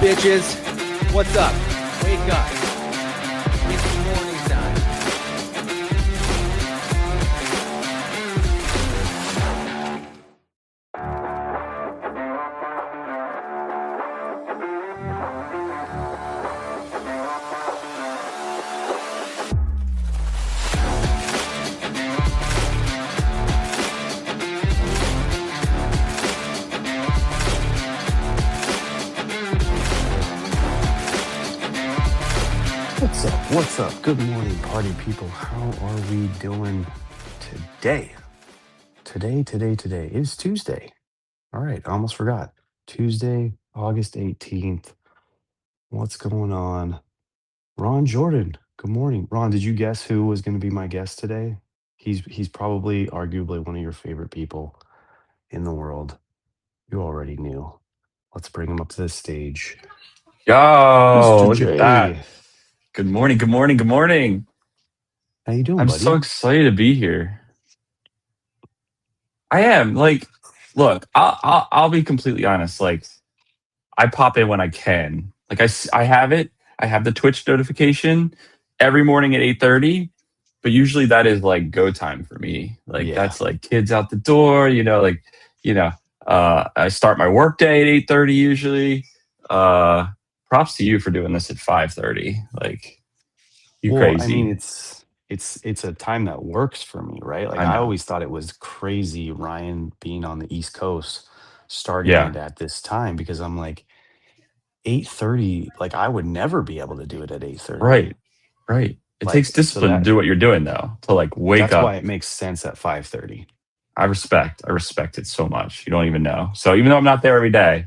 bitches? What's up? Wake up. It's morning time. What's up? Good morning, party people. How are we doing today? Today is Tuesday. All right, I almost forgot. Tuesday, August 18th. What's going on? Ron Jordan. Good morning. Ron, did you guess who was going to be my guest today? He's probably arguably one of your favorite people in the world. You already knew. Let's bring him up to the stage. Yo, Mr. look at J. that. Good morning, good morning, good morning. How you doing, I'm buddy? so excited to be here. I am. Look, I'll be completely honest. I pop in when I can. I have it. I have the Twitch notification every morning at 8:30, but usually that is like go time for me. That's like kids out the door, I start my work day at 8:30 usually. Props to you for doing this at 5:30. You Well, I mean, crazy. it's a time that works for me, right? Like I I know. always thought it was crazy Ryan being on the East Coast starting Yeah. it at this time because I'm like 8:30, like I would never be able to do it at 8:30. Right. Right. It takes Like so discipline to do what you're doing though, to wake that's why up. it makes sense at 5:30. I respect it so much. You don't even know. So even though I'm not there every day,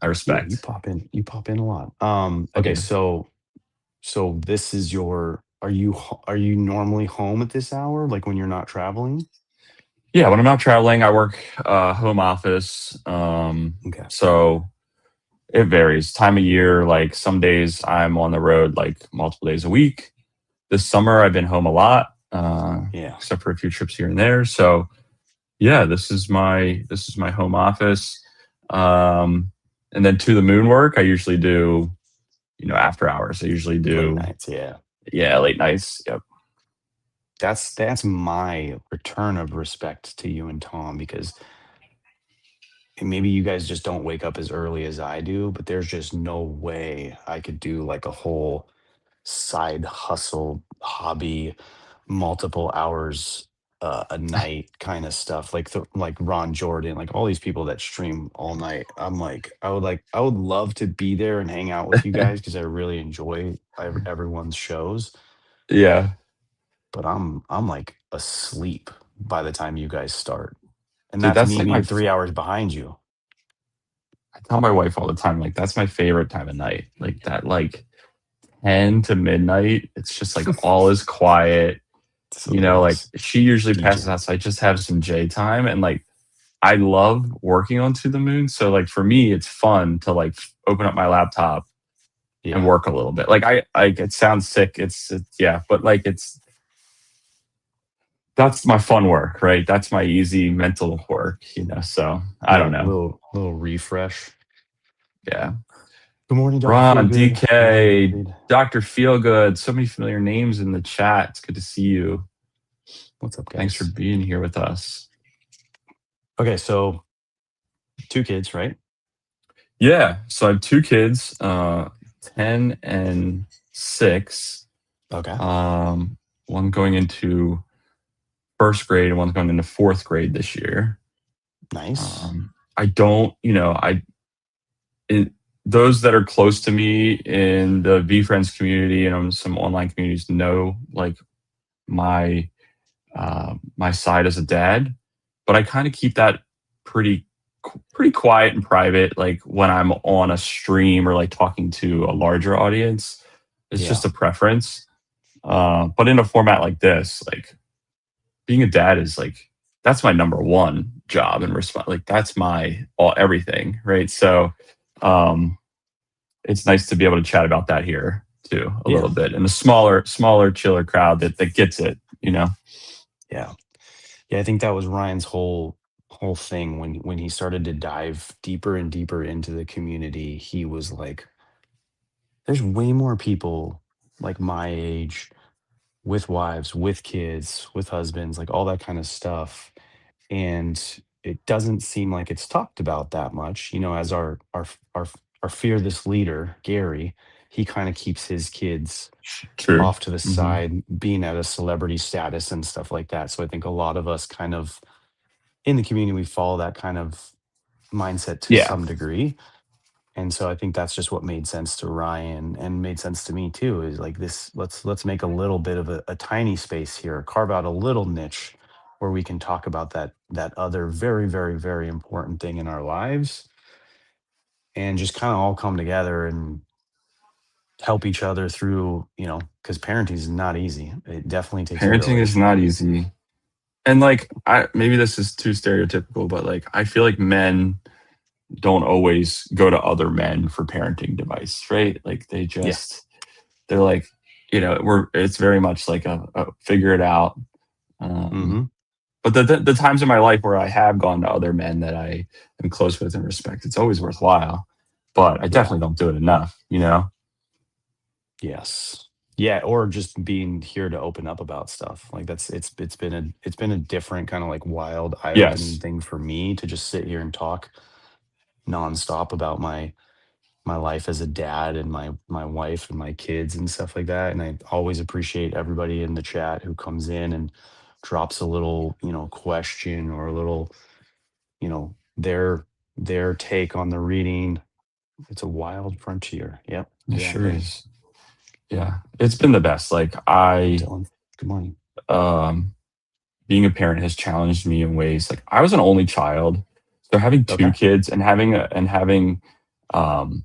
I Yeah, you respect. pop in a lot. I Okay, do. so this is your are you normally home at this hour like when you're not traveling? Yeah, when I'm not traveling, I work home office. Okay. So it varies. Time of year, like some days I'm on the road like multiple days a week. This summer I've been home a lot, Yeah. except for a few trips here and there. So yeah, this is my home office. And then to the moon work, I usually do, after hours. I usually Late do, nights, yeah. yeah, late nights. Yep. That's my return of respect to you and Tom because maybe you guys just don't wake up as early as I do, but there's just no way I could do like a whole side hustle hobby, multiple hours a night kind of stuff like Ron Jordan, like all these people that stream all night. I'm like I would love to be there and hang out with you guys because I really enjoy everyone's shows, Yeah. but I'm like asleep by the time you guys start. And Dude, that's that's me like being 3 hours behind you. I tell my wife all the time, that's my favorite time of night. Like that, 10 to midnight. It's just like all is quiet. It's hilarious. She usually passes DJ. out. So I just have some J time. And I love working on To the Moon. So for me, it's fun to open up my laptop and Yeah. work a little bit. It sounds sick. Yeah, but that's my fun work, right? That's my easy mental work, So I don't Little know. little refresh. Yeah. Good morning, Dr. Ron, Feelgood. Good morning, DK, David. Dr. Feelgood, so many familiar names in the chat. It's good to see you. What's up, Thanks for guys? being here with us. Okay, so 2 kids, right? Yeah. So I have 2 kids, 10 and 6. Okay. One going into first grade and one's going into 4th grade this year. Nice. I don't, those that are close to me in the VFriends community and some online communities know my my side as a dad, but I kind of keep that pretty quiet and private. Like when I'm on a stream or talking to a larger audience, it's Yeah. just a preference. But in a format like this, being a dad is that's my number one job and response. That's my everything, right? So it's nice to be able to chat about that here too a little bit in a smaller, chiller crowd that gets it. Yeah. Yeah, I think that was Ryan's whole whole thing when he started to dive deeper and deeper into the community, he was like, there's way more people like my age with wives, with kids, with husbands, like all that kind of stuff. And it doesn't seem like it's talked about that much. As our fearless leader, Gary, he kind of keeps his kids True. off to the Hmm. side, being at a celebrity status and stuff like that. So I think a lot of us kind of in the community, we follow that kind of mindset to Yeah. some degree. And so I think that's just what made sense to Ryan and made sense to me too, is like this, let's make a little bit of a tiny space here, carve out a little niche where we can talk about that other very, very, very important thing in our lives and just kind of all come together and help each other through, because parenting is not easy. It definitely takes a Parenting is village. not easy. And like I maybe this is too stereotypical, but like I feel like men don't always go to other men for parenting advice, right? Like Yeah. they're like, it's very much like a figure it out. Um, Hmm. but the times in my life where I have gone to other men that I am close with and respect, it's always worthwhile. But I Yeah. definitely don't do it enough, you know? Yes. Yeah, or just being here to open up about stuff. Like it's been a different kind of like wild, eye-opening Yes. thing for me to just sit here and talk nonstop about my life as a dad and my wife and my kids and stuff like that. And I always appreciate everybody in the chat who comes in and drops a little, question or a little, their take on the reading. It's a wild frontier. Yep, It sure exactly. is. Yeah. It's been the best. Like Dylan, good morning. um being a parent has challenged me in ways like I was an only child. So having two Okay. kids and having um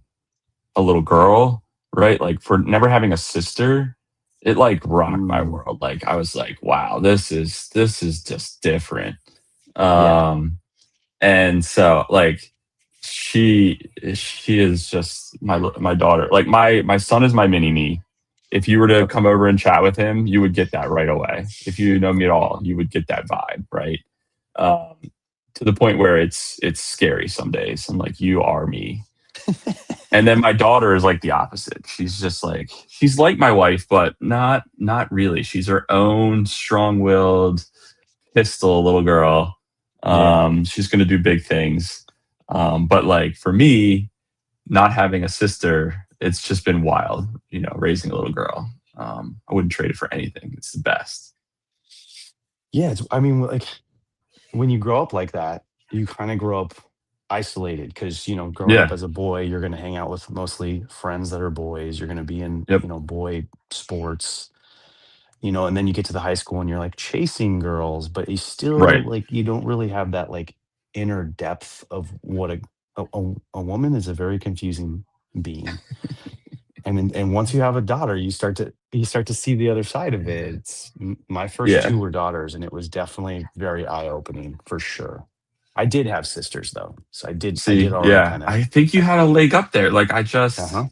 a little girl, right? Like for never having a sister, it like rocked my Mm, world. Like I was like, wow, this is just different. yeah. Um and so like she is just my daughter. Like my son is my mini me. If you were to Okay. come over and chat with him, you would get that right away. If you know me at all, you would get that vibe, right? Um, to the point where it's scary some days. I'm like, you are me. And then my daughter is like the opposite. She's just like she's like my wife, but not really. She's her own strong-willed pistol little girl. Yeah. She's gonna do big things. But like for me, not having a sister, it's just been wild, raising a little girl. I wouldn't trade it for anything. It's the best. Yeah. I mean, like when you grow up like that, you kind of grow up isolated because, growing up Yeah. as a boy, you're going to hang out with mostly friends that are boys. You're going to be in, Yep. boy sports, and then you get to the high school and you're like chasing girls, but you still Right. like, you don't really have that like inner depth of what a woman is. A very confusing being. And once you have a daughter, you start to see the other side of it. My first Yeah. 2 were daughters, and it was definitely very eye-opening for sure. I did have sisters though, so I did See, already yeah. kinda. I think you had a leg up there. Like Uh-huh,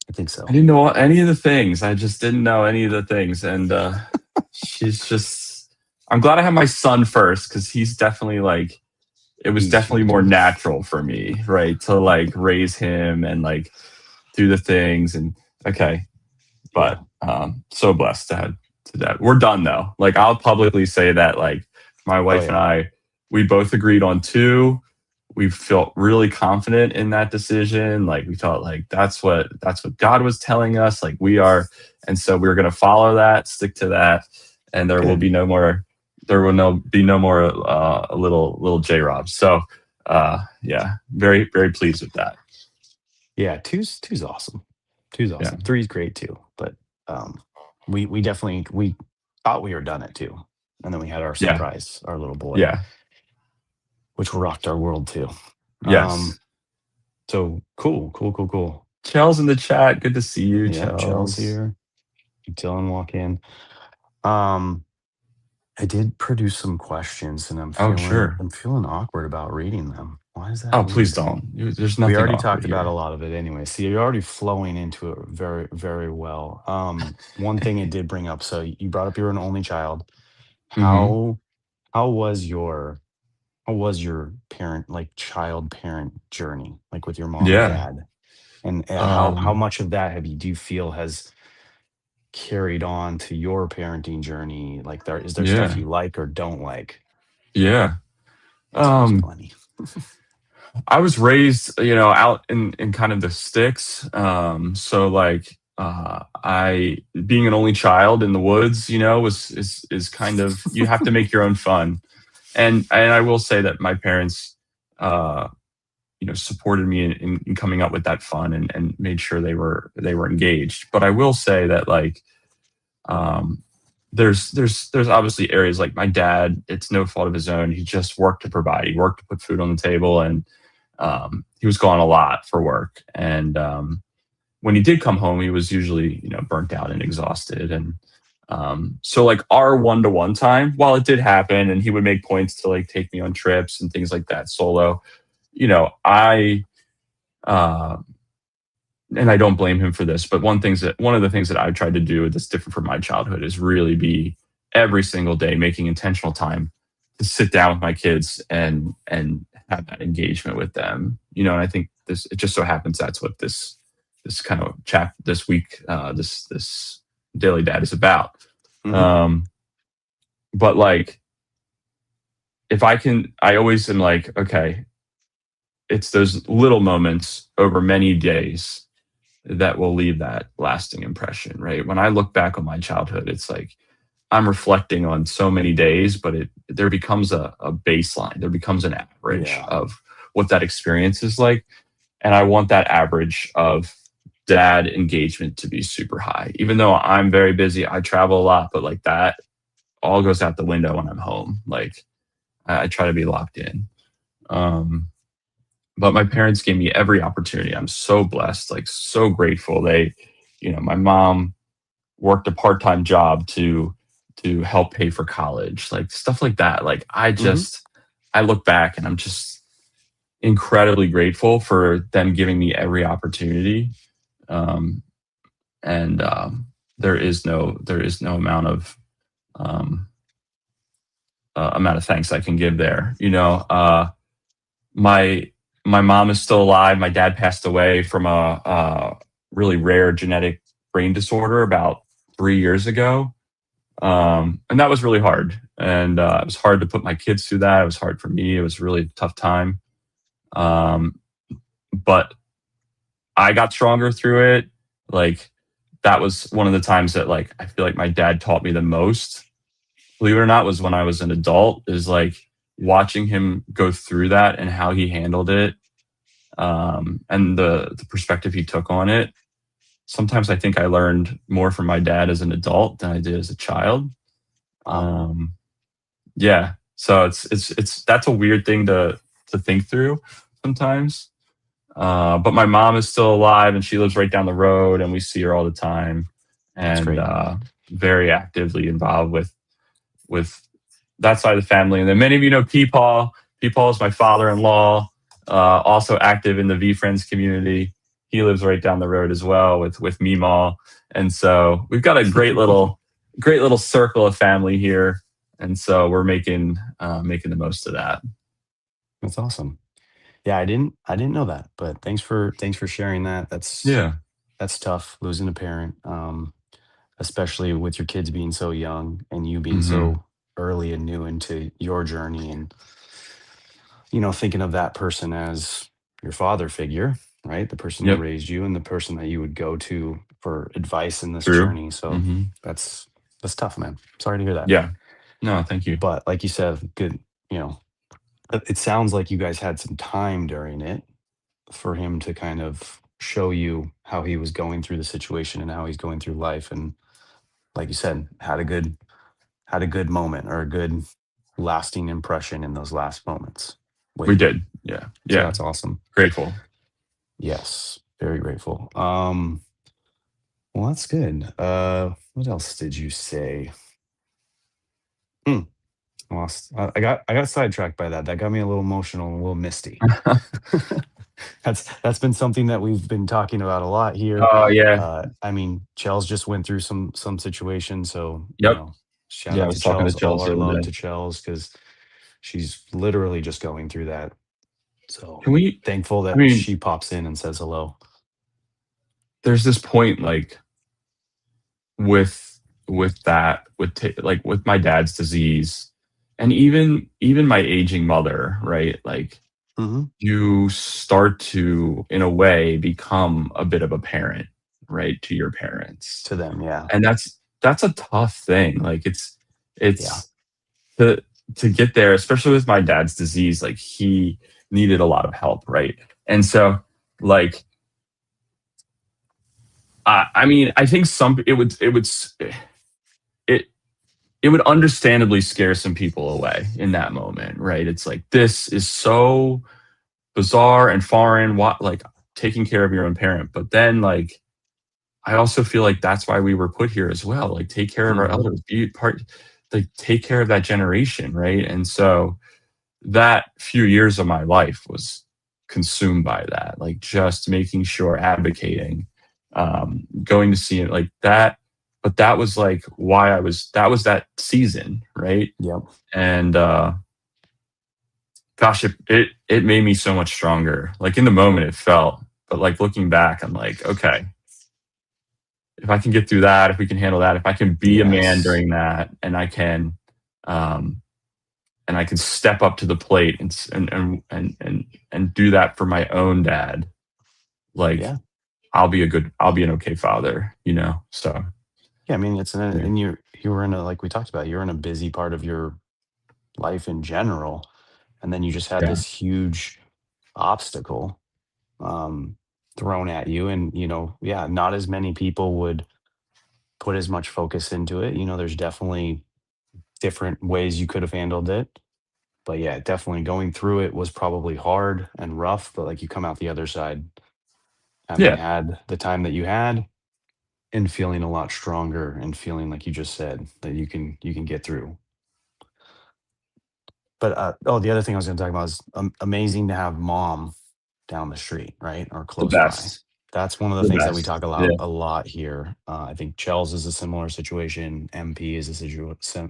I think I so. didn't know any of the things. I just didn't know any of the things. And she's just I'm glad I have my son first because he's definitely like it was He's definitely more natural for me, right? To like raise him and like do the things and okay. yeah. But so blessed to that. We're done though. Like I'll publicly say that like my Oh, wife and yeah. we both agreed on two. We felt really confident in that decision. Like we felt like that's what God was telling us. Like we are, and so we're going to follow that, stick to that, and there will Good. be no more. There will be no more little J Robs. So yeah, very very pleased with that. Yeah, two's awesome. Two's Yeah, awesome. Three's great too, but, um, we definitely we thought we were done at 2, and then we had our yeah, surprise, our little boy, yeah. which rocked our world too. Um, Yes. so cool, cool, cool, cool. Chell's in the chat. Good to see you, Yep, Chell's Chels. here. Dylan walk in. Um, I did produce some questions, and I'm Oh, feeling sure. I'm feeling awkward about reading them. Why is that Oh, please weird? don't. There's We nothing already awkward talked about a here. lot of it anyway. See, you're already flowing into it very, very well. One thing it did bring up. So you brought up you were an only child. Hmm. How was your how was your child parent journey, like with your mom and Yeah. dad? And how Um, much of that do you feel has carried on to your parenting journey? Like, is there stuff yeah. you like or don't like? Yeah. Answer is Um, plenty. I was raised, out in kind of the sticks. So like I being an only child in the woods, was is kind of you have to make your own fun. And I will say that my parents uh supported me in coming up with that fun and made sure they were engaged. But I will say that like um there's obviously areas like my dad, it's no fault of his own. He just worked to provide. He worked to put food on the table, and he was gone a lot for work. And when he did come home, he was usually, burnt out and exhausted. And so, like, our one-to-one time, while it did happen, and he would make points to like take me on trips and things like that solo, I uh, and I don't blame him for this. But one of the things that I've tried to do that's different from my childhood is really be every single day making intentional time to sit down with my kids and have that engagement with them. And I think this it just so happens that's what this kind of chat this week, this daily dad is about. Hmm. Um, but like if I can, I always am like, okay, it's those little moments over many days that will leave that lasting impression, right? When I look back on my childhood, it's like I'm reflecting on so many days, but there becomes a baseline, there becomes an average Yeah. of what that experience is like. And I want that average of dad engagement to be super high. Even though I'm very busy, I travel a lot, but like that all goes out the window when I'm home. Like I try to be locked in. Um, but my parents gave me every opportunity. I'm so blessed, like so grateful. My mom worked a part-time job to help pay for college, like stuff like that. Like Hmm. I look back and I'm just incredibly grateful for them giving me every opportunity. Um, and there is no um, amount of thanks I can give there. My my mom is still alive. My dad passed away from a really rare genetic brain disorder about 3 years ago, and that was really hard. And it was hard to put my kids through that. It was hard for me. It was really a tough time. Um, but I got stronger through it. Like that was one of the times that like I feel like my dad taught me the most, believe it or not, was when I was an adult, is like watching him go through that and how he handled it, and the perspective he took on it. Sometimes I think I learned more from my dad as an adult than I did as a child. Wow. Um, yeah, so it's that's a weird thing to think through sometimes. But my mom is still alive and she lives right down the road, and we see her all the time, That's and great. very actively involved with that side of the family. And then many of you know Peepaw. Peepaw is my father-in-law, also active in the V Friends community. He lives right down the road as well with Meemaw. And so we've got a great little circle of family here. And so we're making the most of that. That's awesome. Yeah, I didn't know that, but thanks for sharing that. Yeah. That's tough losing a parent, especially with your kids being so young and you being Hmm. so early and new into your journey, and thinking of that person as your father figure, right? The person who Yep. raised you and the person that you would go to for advice in this True. journey. So Hmm. that's that's tough, man. Sorry to hear that. Yeah. No, thank you. But like you said, good, you know, it sounds like you guys had some time during it for him to kind of show you how he was going through the situation and how he's going through life. And like you said, had a good moment or a good lasting impression in those last moments with We you. did. Yeah. So Yeah. that's awesome. Grateful. Yes, very grateful. Well, that's good. What else did you say? Hmm, lost. I got sidetracked by that. That got me a little emotional and a little misty. That's been something that we've been talking about a lot here. Oh yeah. I mean, Chels just went through some situations, so Yep. shout Yeah, I out to was talking to Chels. All Chelsea our the love other to day. Chels because she's literally just going through that. So Can we? thankful I that mean, she pops in and says hello. there's this point like with that like with my dad's disease, and even my aging mother, right? Like Hmm. you start to, in a way, become a bit of a parent, right, to your parents, To them, yeah. and that's a tough thing. Like Yeah. it's to to get there, especially with my dad's disease. Like he needed a lot of help, right? And so, like, I mean, I think some it it would understandably scare some people away in that moment, right? It's like this is so bizarre and foreign. What, like, taking care of your own parent, but then like I also feel like that's why we were put here as well. Like, take care of our Hmm. elders, be part, like, take care of that generation, right? And so that few years of my life was consumed by that, like just making sure, advocating, going to see it like that. But that was like why that was that season, right? Yep. And gosh, it made me so much stronger. Like in the moment it felt, but like looking back, I'm like, okay, if I can get through that, if we can handle that, if I can be a man Yes. during that, um, and I can step up to the plate and do that for my own dad, like Yeah. I'll be an okay father, you know. So Yeah. I mean, it's yeah, and you were in a, like we talked about, you're in a busy part of your life in general, and then you just had yeah, this huge obstacle um, thrown at you, and yeah, not as many people would put as much focus into it. There's definitely different ways you could have handled it, but yeah, definitely going through it was probably hard and rough. But like you come out the other side having yeah, had the time that you had, and feeling a lot stronger, and feeling like you just said that you can get through. But oh, the other thing I was going to talk about is amazing to have mom down the street, right, or the close by. best, That's one of the the things that we talk best. Yeah, a lot here. I think Chels is a similar situation. MP is a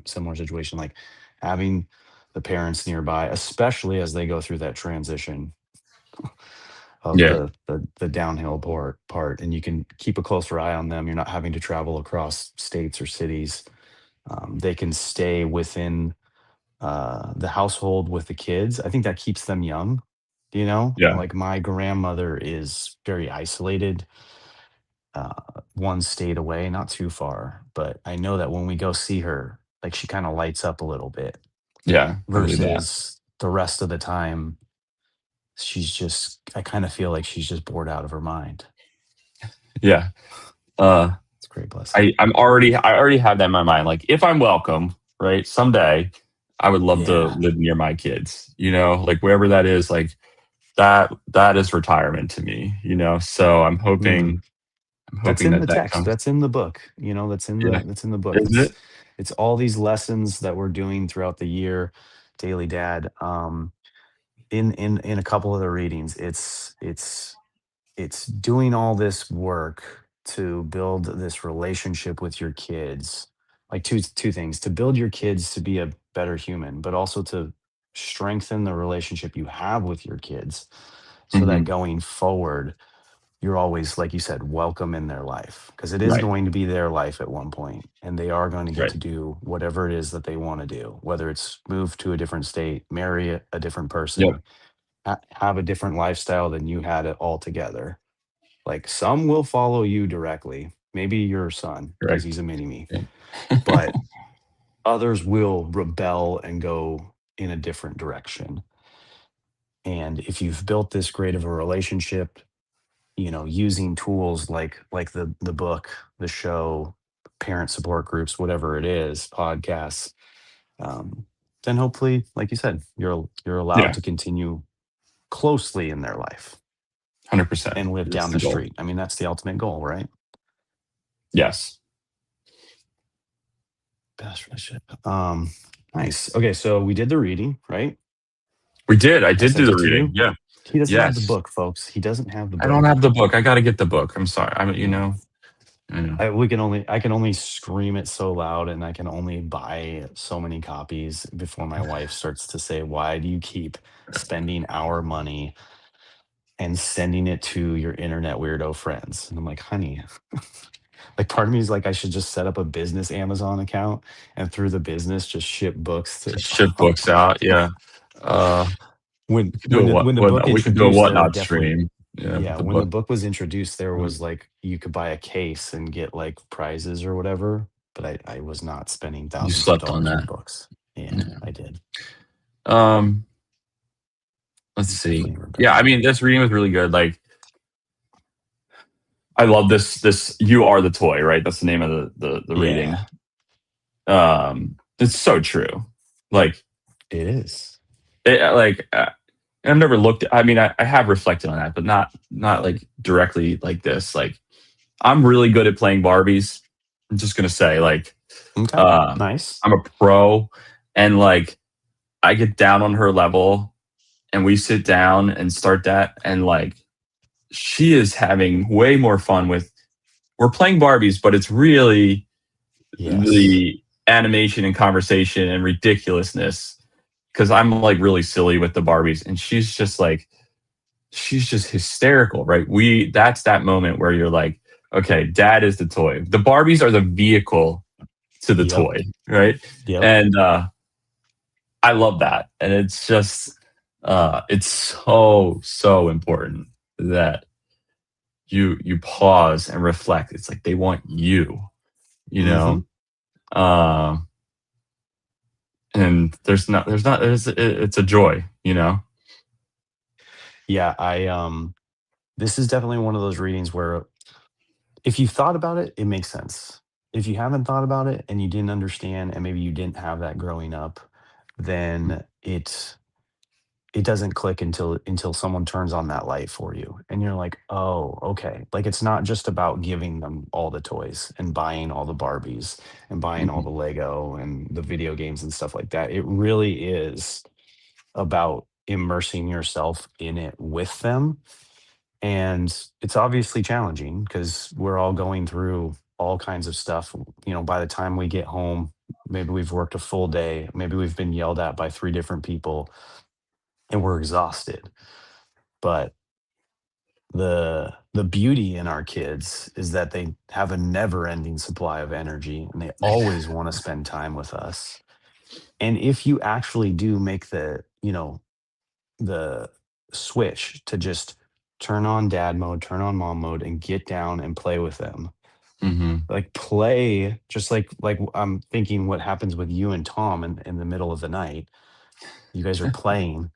similar situation. Like having the parents nearby, especially as they go through that transition of yeah, the downhill part, and you can keep a closer eye on them. You're not having to travel across states or cities. They can stay within the household with the kids. I think that keeps them young. yeah, Like my grandmother is very isolated, uh, one state away, not too far. But I know that when we go see her, like she kind of lights up a little bit yeah. Believe that. versus the rest of the time. I kind of feel like she's just bored out of her mind. Yeah. Uh, It's a great blessing. I already have that in my mind. Like if I'm welcome, right, someday, I would love to Yeah. live near my kids. You know, like wherever that is, like that is retirement to me. You know, so Mm. I'm That's hoping in that the that text. comes. That's in the book. Yeah, That's in the book. is it? It's all these lessons that we're doing throughout the year, Daily Dad. In a couple of the readings, it's doing all this work to build this relationship with your kids. Like two things: to build your kids to be a better human, but also to strengthen the relationship you have with your kids, so that Hmm. going forward you're always, like you said, welcome in their life, because it is Right, going to be their life at one point, and they are going to get right. to do whatever it is that they want to do, whether it's move to a different state, marry a different Yep. person, have a different lifestyle than you had it altogether. Like some will follow you directly, maybe your son because he's Correct. a mini me, Yeah. but others will rebel and go in a different direction. And if you've built this great of a relationship, using tools like the book, the show, parent support groups, whatever it is, podcasts, um, then hopefully, like you said, you're allowed Yeah. to continue closely in their life 100%. and live That's down the the goal. street. I mean, that's the ultimate goal, right? Yes. Best relationship. Nice. Okay, so we did the reading, right? We did. I I did do sent the it to reading. you. Yeah. He doesn't have the Yes. book, folks. He doesn't have the I don't book. have the book. I got to get the book. I'm sorry. Yeah. I know. I can only scream it so loud, and I can only buy so many copies before my wife starts to say, "Why do you keep spending our money and sending it to your internet weirdo friends?" And I'm like, "Honey," like part of me is like, I should just set up a business Amazon account and through the business just ship books to Just ship books out. Yeah. Uh, when we could do a what? when the book We could do a introduced, there were whatnot definitely, stream. Yeah, with yeah, the when the book. book was introduced, there Mm. was like you could buy a case and get like prizes or whatever, but I was not spending You thousands of slept on dollars on that. books. Yeah, Yeah. I did. Um, let's Definitely see. Yeah, I regretted it. mean, this reading was really good. Like, I love this. You are the toy, right? That's the name of the reading. Yeah, It's so true. Like, it is. like I've never looked. I mean, I have reflected on that, but not like directly like this. Like, I'm really good at playing Barbies. I'm just gonna say, like, Okay, uh, nice. I'm a pro, and like, I get down on her level, and we sit down and start that, and like, she is having way more fun with. We're playing Barbies, but it's really Yes. the animation and conversation and ridiculousness because I'm like really silly with the Barbies, and she's just hysterical, right? That's that moment where you're like, okay, dad is the toy. The Barbies are the vehicle to the Yep. toy, right? Yep. And I love that. And it's just it's so important that you pause and reflect. It's like they want you, you Hmm. know? Um and it's a joy, you know? Yeah, this is definitely one of those readings where if you thought about it, it makes sense. If you haven't thought about it and you didn't understand and maybe you didn't have that growing up, then it doesn't click until someone turns on that light for you and you're like, "Oh, okay." Like it's not just about giving them all the toys and buying all the Barbies and buying all Mhm. the Lego and the video games and stuff like that. It really is about immersing yourself in it with them. And it's obviously challenging because we're all going through all kinds of stuff. By the time we get home, maybe we've worked a full day, maybe we've been yelled at by three different people and we're exhausted. But the beauty in our kids is that they have a never-ending supply of energy and they always want to spend time with us. And if you actually do make the switch to just turn on dad mode, turn on mom mode, and get down and play with them. Mhm. Like play, just like I'm thinking what happens with you and Tom in the middle of the night. You guys are playing.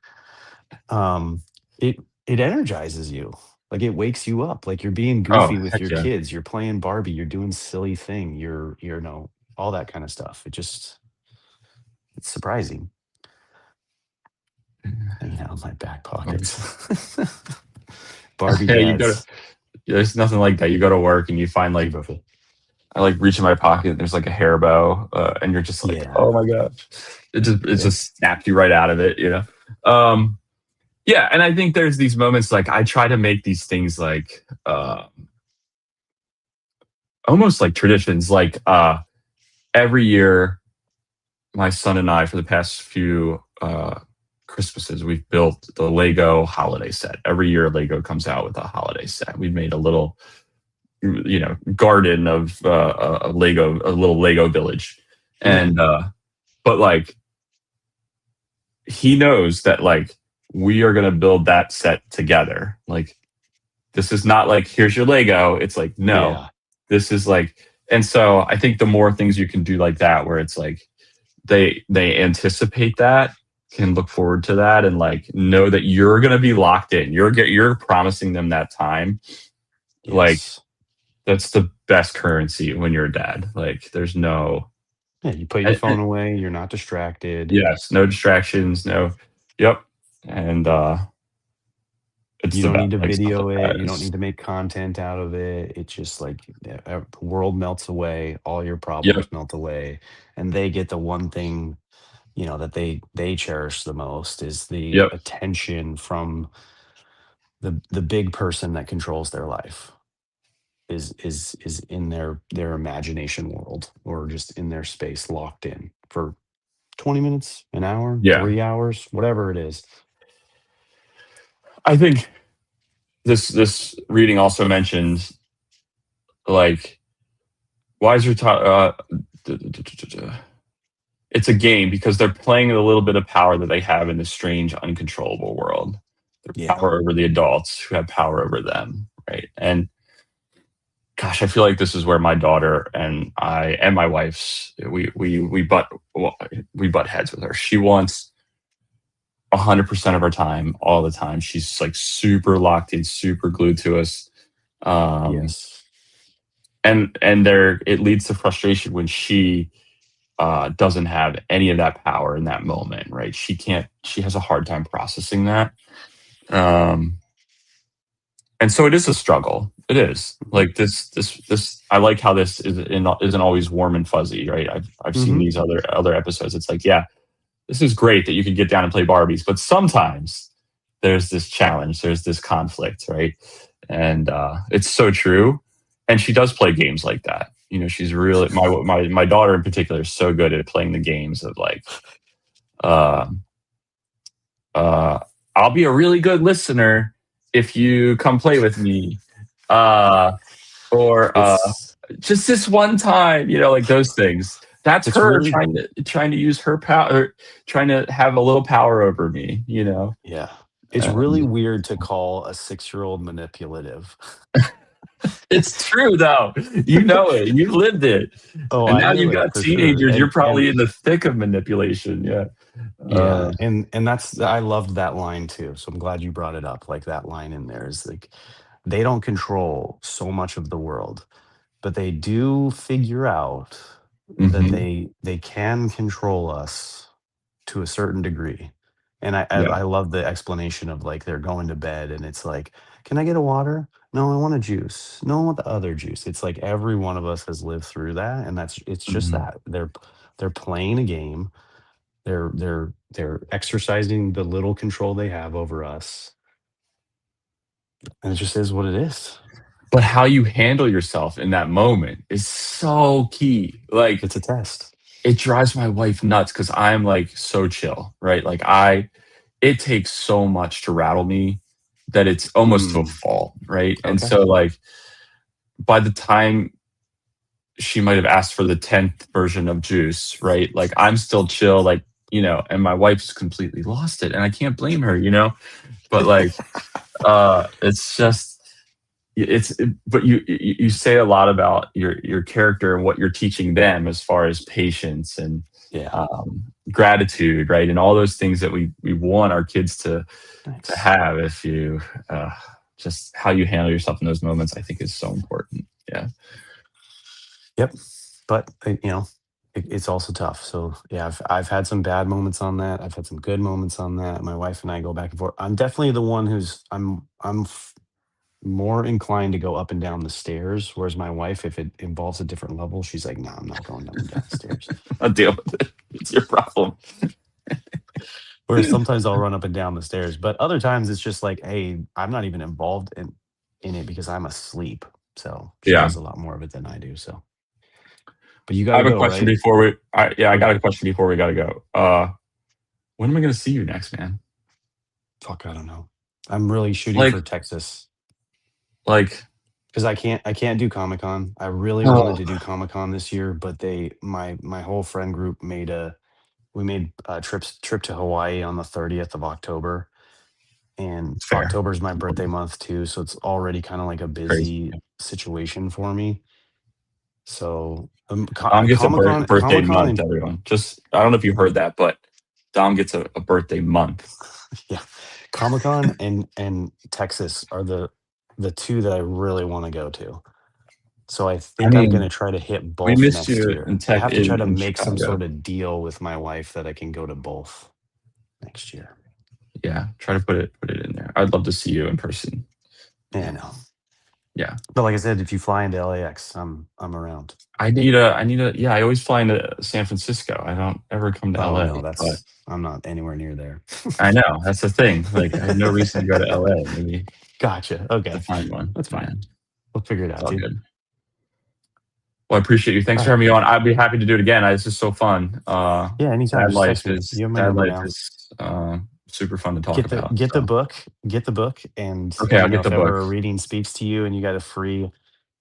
Um, it it energizes you. Like it wakes you up. Like you're being Oh, goofy with heck your yeah. kids. You're playing Barbie. You're doing silly thing. All that kind of stuff. It's surprising. Hanging out in my back pockets. Barbie Yeah, you go to dads. there's nothing like that. You go to work and you find Hey, like Buffett. I like reach in my pocket and there's like a hair bow, and you're just like, Yeah. oh my gosh, it Yep. just snaps you right out of it, you know. Um, yeah, and I think there's these moments like I try to make these things like almost like traditions. Like every year, my son and I for the past few Christmases, we've built the Lego holiday set. Every year, Lego comes out with a holiday set. We've made a little garden of a little Lego village, Yeah. and but like he knows that like we are gonna build that set together. Like this is not like here's your Lego. It's like no, Yeah. this is like, and so I think the more things you can do like that, where it's like they anticipate that, can look forward to that, and like know that you're gonna be locked in. You're promising them that time. Like Yes. that's the best currency when you're a dad. Like there's no Yeah. You put your phone away. You're not distracted. yes, no distractions, no yep. And it's You the don't best. need to Like stuff like video it. that You don't is need to make content out of it. It's just like the world melts away. All your yep, problems melt away, and they get the one thing that they cherish the most is the yep. attention from the big person that controls their life. is in their imagination world, or just in their space, locked in for 20 minutes, an hour, Yeah. 3 hours, whatever it is. I think this reading also mentioned, like, wiser it's a game because they're playing a little bit of power that they have in this strange, uncontrollable world. Their Yeah. power over the adults who have power over them, right? And gosh, I feel like this is where my daughter and I and my wife's we butt heads with her. She wants 100% of our time, all the time. She's like super locked in, super glued to us. Yes. And there it leads to frustration when she doesn't have any of that power in that moment, right? She has a hard time processing that. And so it is a struggle. It is like this. I like how this isn't always warm and fuzzy, right? I've seen these other episodes. It's like, yeah, this is great that you can get down and play Barbies, but sometimes there's this challenge, there's this conflict, right? And it's so true. And she does play games like that. You know, she's really my daughter in particular is so good at playing the games of like, I'll be a really good listener if you come play with me, or just this one time, you know, like those things. That's her really trying to use her power, trying to have a little power over me, you know. Yeah, it's really weird to call a 6-year-old manipulative. It's true though. You know it. You lived it. Oh, and now you've got teenagers. Sure. You're probably in the thick of manipulation. Yeah. Yeah. And I loved that line too. So I'm glad you brought it up. Like that line in there is like, they don't control so much of the world, but they do figure out that they can control us to a certain degree. And I love the explanation of like, they're going to bed and it's like, can I get a water? No, I want a juice. No, I want the other juice. It's like every one of us has lived through that. And it's just that they're playing a game. They're exercising the little control they have over us. And it just is what it is. But how you handle yourself in that moment is so key. Like, it's a test. It drives my wife nuts because I'm like so chill, right? Like it takes so much to rattle me that it's almost to a fault, right? Okay. And so like by the time she might have asked for the 10th version of juice, right? Like I'm still chill, like, you know, and my wife's completely lost it and I can't blame her, you know? But like, it's just, but you say a lot about your character and what you're teaching them as far as patience and gratitude, right? And all those things that we want our kids to have. If you just how you handle yourself in those moments, I think is so important. Yeah. Yep. But you know, it's also tough. So yeah, I've had some bad moments on that. I've had some good moments on that. My wife and I go back and forth. I'm definitely the one who's I'm more inclined to go up and down the stairs, whereas my wife, if it involves a different level, she's like, no, I'm not going up and down the stairs. I'll deal with it. It's your problem. Whereas sometimes I'll run up and down the stairs, but other times it's just like, hey, I'm not even involved in it because I'm asleep. So she does a lot more of it than I do. So, but you got. I have a question before we. I got a question before we got to go. When am I going to see you next, man? Fuck, I don't know. I'm really shooting for Texas. Like, because I can't do Comic-Con. I really wanted to do Comic-Con this year, but my whole friend group made a trip to Hawaii on the 30th of October. And October is my birthday month too, so it's already kind of like a busy situation for me. So Dom gets a birthday month, everyone. Just I don't know if you heard that, but Dom gets a birthday month. Yeah, Comic-Con and Texas are the two that I really want to go to. So I think I'm going to try to hit both next year. I have to try to make some sort of deal with my wife that I can go to both next year. Yeah, try to put it in there. I'd love to see you in person. Yeah, I know. Yeah, but like I said, if you fly into LAX, I'm around. I need a. Yeah, I always fly into San Francisco. I don't ever come to LA. No, I'm not anywhere near there. I know that's the thing. Like I have no reason to go to LA. Maybe. Gotcha. Okay, to find one. That's fine. We'll figure it It's out, all dude. good. Well, I appreciate you. Thanks All for right. having me on. I'd be happy to do it again. This is so fun. Yeah, anytime. Dad Just life text me. is You have my number now. super fun to talk Get about. the book. Get the book, and Okay, I'll get if the ever a book. reading speaks to you and you got a free,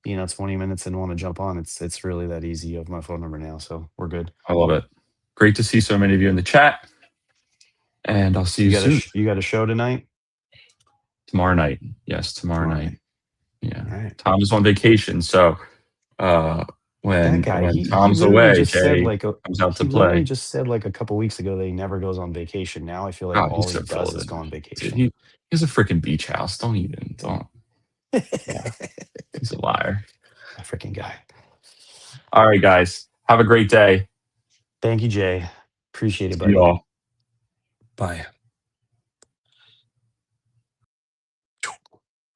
20 minutes and want to jump on, it's really that easy. You have my phone number now, so we're good. I love it. Great to see so many of you in the chat, and I'll see you soon. You got a show tonight? Tomorrow night. Yes, tomorrow Tomorrow night. Yeah. All right. Tom is on vacation, so when That guy, he Tom's literally away, just said Jay like comes out he to literally play. just said like a couple weeks ago that he never goes on vacation. Now I feel like God, all he's he so full does of is it. go on Dude, vacation. he has a freaking beach house. Don't. Yeah, he's a liar. That freaking guy. All right, guys. Have a great day. Thank you, Jay. Appreciate it, See buddy. you all. Bye.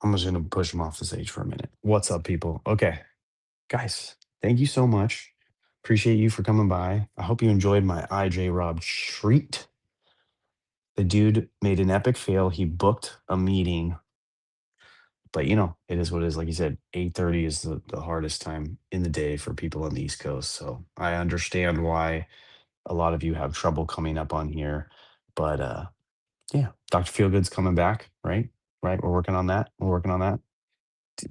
I'm just gonna push him off the stage for a minute. What's up, people? Okay, guys, thank you so much. Appreciate you for coming by. I hope you enjoyed my IJ Rob treat. The dude made an epic fail. He booked a meeting, but it is what it is. Like you said, 8:30 is the hardest time in the day for people on the East Coast. So I understand why a lot of you have trouble coming up on here. But yeah, Dr. Feelgood's coming back, right? Right. We're working on that.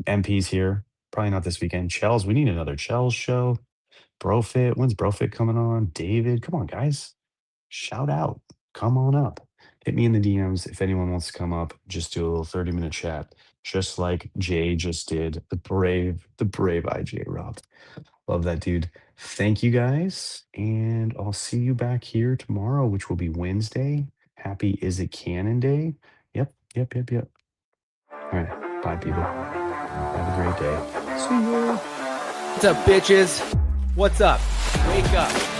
MP's here. Probably not this weekend. Chels, we need another Chels show. Brofit, when's Brofit coming on? David, come on, guys. Shout out. Come on up. Hit me in the DMs if anyone wants to come up. Just do a little 30-minute chat, just like Jay just did. The brave IJ Rob. Love that dude. Thank you guys. And I'll see you back here tomorrow, which will be Wednesday. Happy Is It Canon Day. Yep. All right. Bye, people. Have a great day. See ya. What's up, bitches? What's up? Wake up.